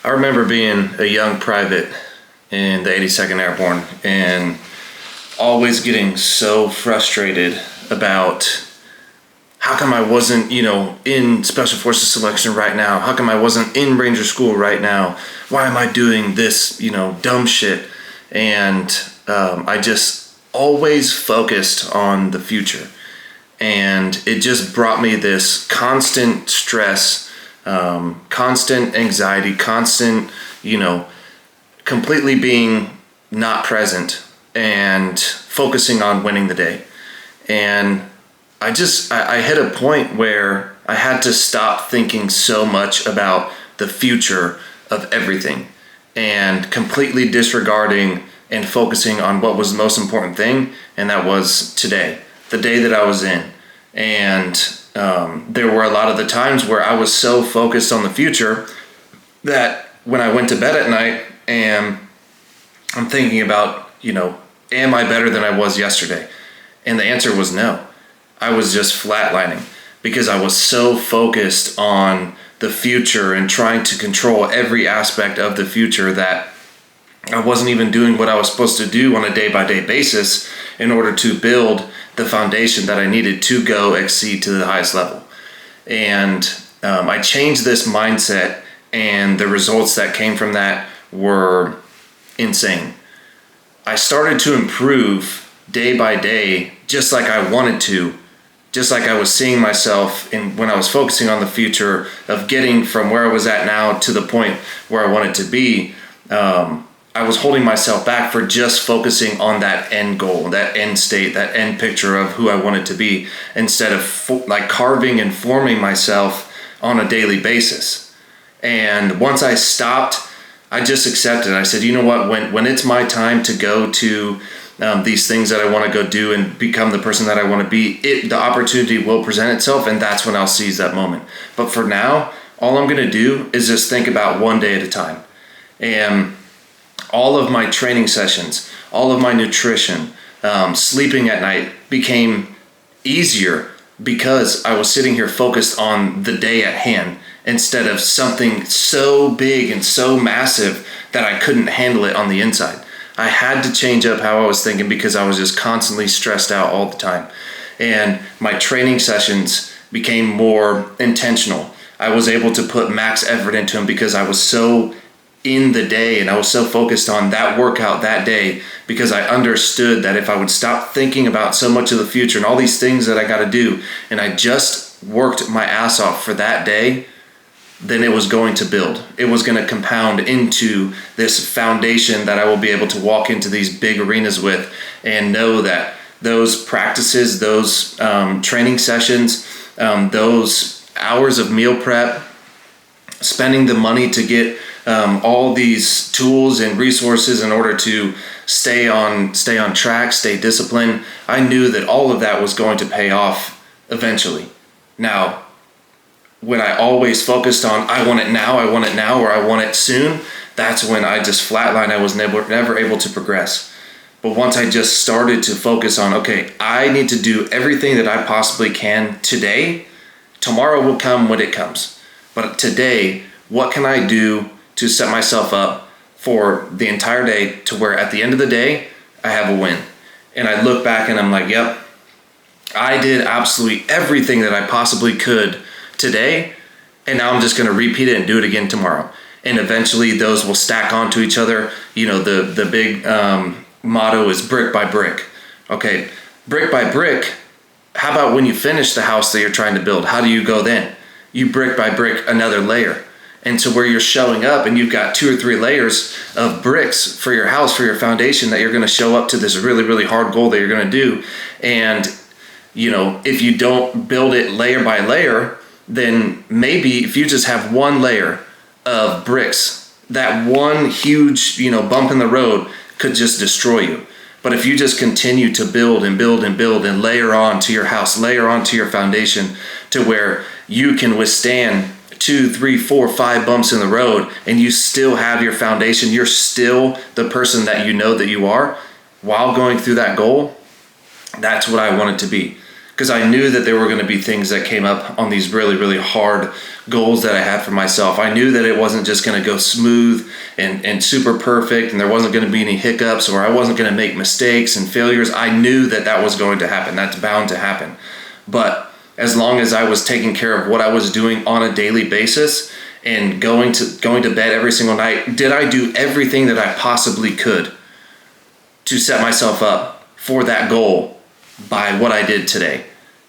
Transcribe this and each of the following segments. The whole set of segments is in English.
I remember being a young private in the 82nd Airborne and always getting so frustrated about how come I wasn't, in Special Forces selection right now? How come I wasn't in Ranger School right now? Why am I doing this, dumb shit? And I just always focused on the future. And it just brought me this constant stress, constant anxiety, constant, completely being not present and focusing on winning the day. And I hit a point where I had to stop thinking so much about the future of everything and completely disregarding and focusing on what was the most important thing, and that was today, the day that I was in. And there were a lot of the times where I was so focused on the future that when I went to bed at night and I'm thinking about, am I better than I was yesterday? And the answer was no. I was just flatlining because I was so focused on the future and trying to control every aspect of the future that I wasn't even doing what I was supposed to do on a day-by-day basis in order to build the foundation that I needed to go exceed to the highest level. And I changed this mindset, and the results that came from that were insane. I started to improve day by day, just like I wanted to, just like I was seeing myself when I was focusing on the future of getting from where I was at now to the point where I wanted to be. I was holding myself back for just focusing on that end goal, that end state, that end picture of who I wanted to be, instead of carving and forming myself on a daily basis. And once I stopped, I just accepted. I said, you know what, when it's my time to go to these things that I want to go do and become the person that I want to be, the opportunity will present itself, and that's when I'll seize that moment. But for now, all I'm going to do is just think about one day at a time. And all of my training sessions, all of my nutrition, sleeping at night became easier because I was sitting here focused on the day at hand instead of something so big and so massive that I couldn't handle it on the inside. I had to change up how I was thinking because I was just constantly stressed out all the time. And my training sessions became more intentional. I was able to put max effort into them because I was so in the day and I was so focused on that workout that day, because I understood that if I would stop thinking about so much of the future and all these things that I got to do, and I just worked my ass off for that day, then it was going to build. It was going to compound into this foundation that I will be able to walk into these big arenas with and know that those practices, those training sessions, those hours of meal prep, spending the money to get all these tools and resources in order to stay on track, stay disciplined. I knew that all of that was going to pay off eventually. Now, when I always focused on I want it now, or I want it soon, that's when I just flatlined. I was never able to progress. But once I just started to focus on, okay, I need to do everything that I possibly can today. Tomorrow will come when it comes. But today, what can I do to set myself up for the entire day to where at the end of the day, I have a win? And I look back and I'm like, yep, I did absolutely everything that I possibly could today, and now I'm just going to repeat it and do it again tomorrow. And eventually those will stack onto each other. The big motto is brick by brick. Okay, brick by brick. How about when you finish the house that you're trying to build? How do you go then? You brick by brick another layer. And so where you're showing up and you've got 2 or 3 layers of bricks for your house, for your foundation, that you're going to show up to this really, really hard goal that you're going to do. And, if you don't build it layer by layer, then maybe if you just have one layer of bricks, that one huge, bump in the road could just destroy you. But if you just continue to build and build and build and layer on to your house, layer onto your foundation to where you can withstand 2, 3, 4, 5 bumps in the road and you still have your foundation, you're still the person that you know that you are while going through that goal, that's what I want it to be. because I knew that there were going to be things that came up on these really, really hard goals that I had for myself. I knew that it wasn't just going to go smooth and super perfect, and there wasn't going to be any hiccups, or I wasn't going to make mistakes and failures. I knew that that was going to happen. That's bound to happen. But as long as I was taking care of what I was doing on a daily basis and going to bed every single night, did I do everything that I possibly could to set myself up for that goal by what I did today?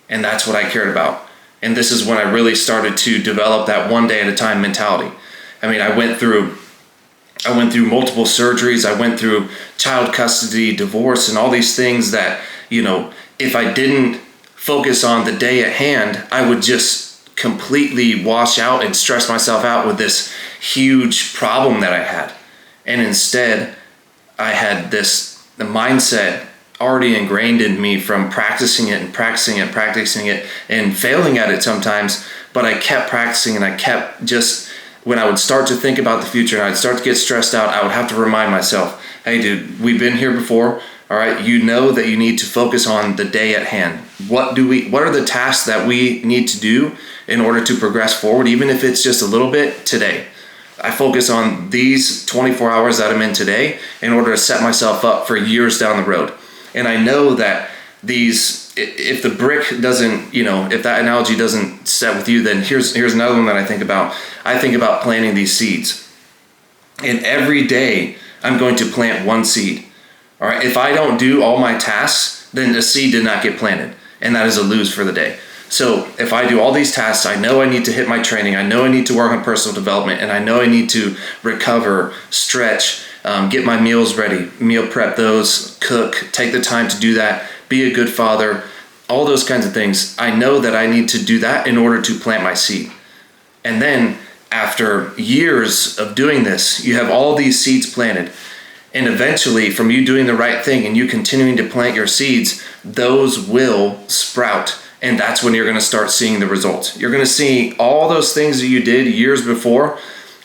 And that's what I cared about. And this is when I really started to develop that one day at a time mentality. I mean, I went through multiple surgeries. I went through child custody, divorce, and all these things that, if I didn't focus on the day at hand, I would just completely wash out and stress myself out with this huge problem that I had. And instead, I had the mindset already ingrained in me from practicing it and failing at it sometimes, but I kept practicing, and I kept when I would start to think about the future and I'd start to get stressed out, I would have to remind myself, hey dude, we've been here before. All right, you know that you need to focus on the day at hand. What are the tasks that we need to do in order to progress forward, even if it's just a little bit today? I focus on these 24 hours that I'm in today in order to set myself up for years down the road. And I know that if the brick doesn't, if that analogy doesn't set with you, then here's another one that I think about. I think about planting these seeds. And every day I'm going to plant one seed. All right, if I don't do all my tasks, then the seed did not get planted, and that is a lose for the day. So if I do all these tasks, I know I need to hit my training, I know I need to work on personal development, and I know I need to recover, stretch, get my meals ready, meal prep those, cook, take the time to do that, be a good father, all those kinds of things. I know that I need to do that in order to plant my seed. And then after years of doing this, you have all these seeds planted. And eventually, from you doing the right thing and you continuing to plant your seeds, those will sprout. And that's when you're going to start seeing the results. You're going to see all those things that you did years before,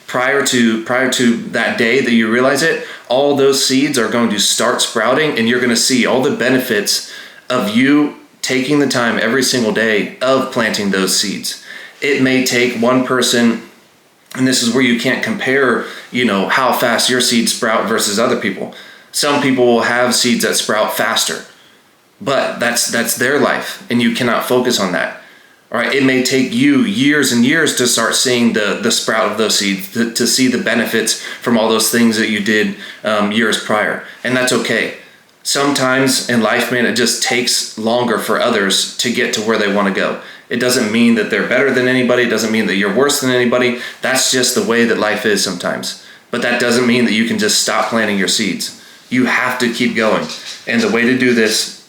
prior to that day that you realize it, all those seeds are going to start sprouting, and you're going to see all the benefits of you taking the time every single day of planting those seeds. It may take one person, and this is where you can't compare, how fast your seeds sprout versus other people. Some people will have seeds that sprout faster, but that's their life, and you cannot focus on that. All right, it may take you years and years to start seeing the sprout of those seeds, to see the benefits from all those things that you did years prior, and that's okay. Sometimes in life, man, it just takes longer for others to get to where they want to go. It doesn't mean that they're better than anybody. It doesn't mean that you're worse than anybody. That's just the way that life is sometimes. But that doesn't mean that you can just stop planting your seeds. You have to keep going. And the way to do this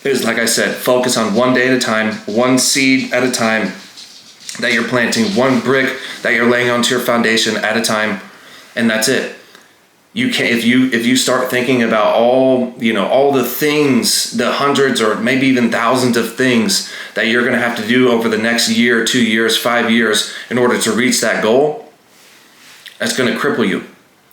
is, like I said, focus on one day at a time, one seed at a time that you're planting, one brick that you're laying onto your foundation at a time, and that's it. You can, if you start thinking about all the things, the hundreds or maybe even thousands of things that you're going to have to do over the next year, 2 years, 5 years in order to reach that goal, that's going to cripple you.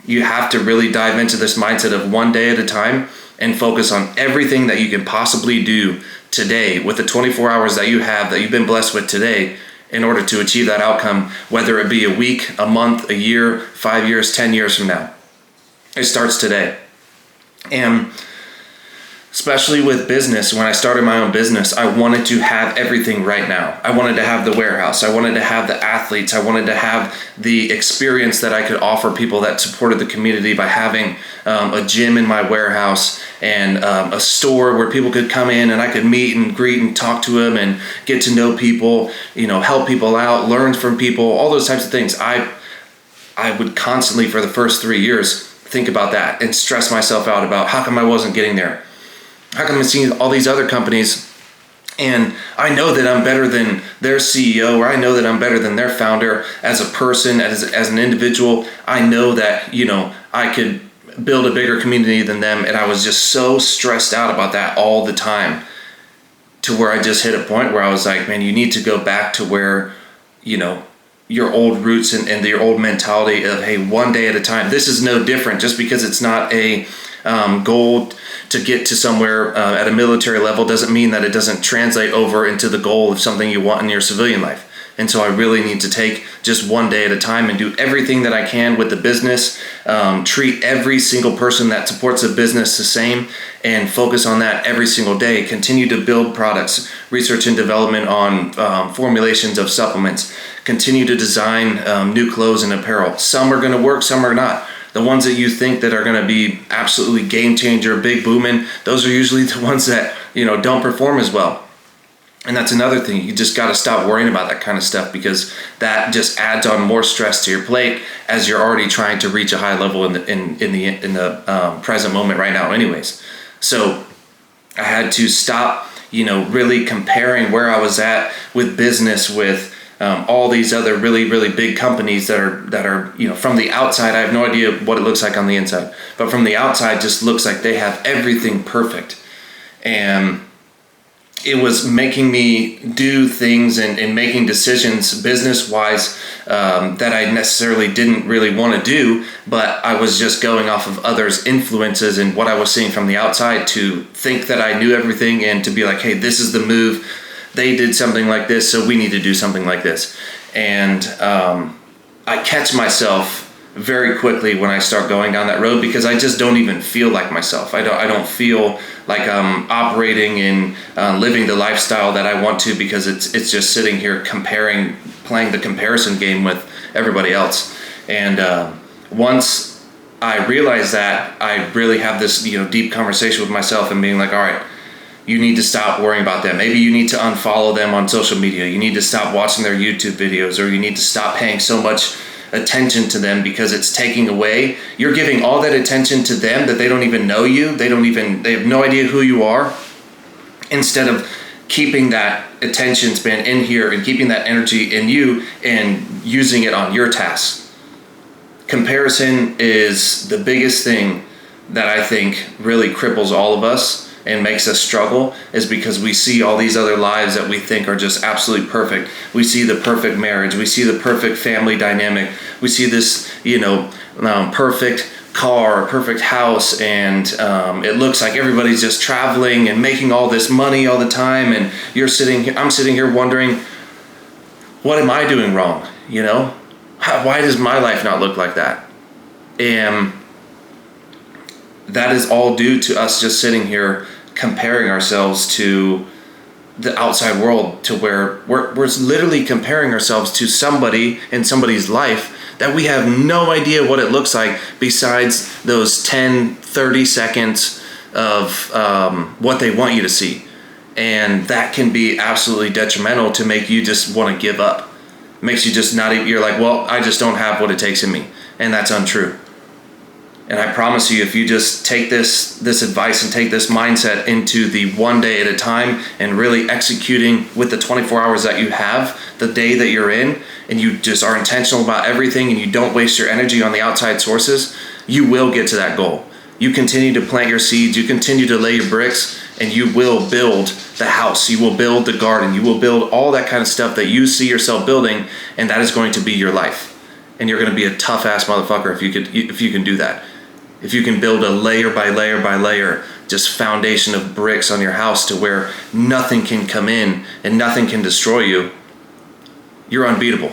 You have to really dive into this mindset of one day at a time and focus on everything that you can possibly do today with the 24 hours that you've been blessed with today in order to achieve that outcome, whether it be a week, a month, a year, 5 years, 10 years from now. It starts today. And especially with business, when I started my own business, I wanted to have everything right now. I wanted to have the warehouse. I wanted to have the athletes. I wanted to have the experience that I could offer people that supported the community by having a gym in my warehouse and a store where people could come in and I could meet and greet and talk to them and get to know people, help people out, learn from people, all those types of things. I would constantly, for the first 3 years, think about that and stress myself out about how come I wasn't getting there. How come I'm seeing all these other companies and I know that I'm better than their CEO, or I know that I'm better than their founder as a person, as an individual. I know that, I could build a bigger community than them. And I was just so stressed out about that all the time, to where I just hit a point where I was like, man, you need to go back to where, your old roots and your old mentality of, hey, one day at a time. This is no different just because it's not a goal to get to somewhere at a military level doesn't mean that it doesn't translate over into the goal of something you want in your civilian life. And so I really need to take just one day at a time and do everything that I can with the business, treat every single person that supports the business the same, and focus on that every single day. Continue to build products, research and development on formulations of supplements, continue to design new clothes and apparel. Some are going to work, some are not. The ones that you think that are going to be absolutely game changer, big booming, those are usually the ones that, don't perform as well. And that's another thing. You just got to stop worrying about that kind of stuff, because that just adds on more stress to your plate as you're already trying to reach a high level in the present moment right now anyways. So I had to stop, really comparing where I was at with business with all these other really, really big companies that are, from the outside, I have no idea what it looks like on the inside, but from the outside just looks like they have everything perfect. And it was making me do things and making decisions business-wise that I necessarily didn't really want to do, but I was just going off of others' influences and what I was seeing from the outside to think that I knew everything and to be like, hey, this is the move. They did something like this, so we need to do something like this. And I catch myself very quickly when I start going down that road, because I just don't even feel like myself. I don't feel like I'm operating and living the lifestyle that I want to, because it's just sitting here playing the comparison game with everybody else. And once I realized that, I really have this deep conversation with myself and being like, all right, you need to stop worrying about them. Maybe you need to unfollow them on social media. You need to stop watching their YouTube videos, or you need to stop paying so much attention to them, because it's taking away. You're giving all that attention to them that they don't even know you. They have no idea who you are, instead of keeping that attention span in here and keeping that energy in you and using it on your tasks. Comparison is the biggest thing that I think really cripples all of us and makes us struggle, is because we see all these other lives that we think are just absolutely perfect. We see the perfect marriage. We see the perfect family dynamic. We see this, perfect car, perfect house, and it looks like everybody's just traveling and making all this money all the time. And I'm sitting here wondering, what am I doing wrong? Why does my life not look like that? And that is all due to us just sitting here comparing ourselves to the outside world, to where we're literally comparing ourselves to somebody in somebody's life that we have no idea what it looks like, besides those 10, 30 seconds of what they want you to see. And that can be absolutely detrimental to make you just want to give up. It makes you just not even, you're like, well, I just don't have what it takes in me. And that's untrue. And I promise you, if you just take this advice and take this mindset into the one day at a time, and really executing with the 24 hours that you have, the day that you're in, and you just are intentional about everything, and you don't waste your energy on the outside sources, you will get to that goal. You continue to plant your seeds, you continue to lay your bricks, and you will build the house, you will build the garden, you will build all that kind of stuff that you see yourself building, and that is going to be your life. And you're going to be a tough ass motherfucker if you can do that. If you can build a layer by layer by layer, just foundation of bricks on your house to where nothing can come in and nothing can destroy you, you're unbeatable.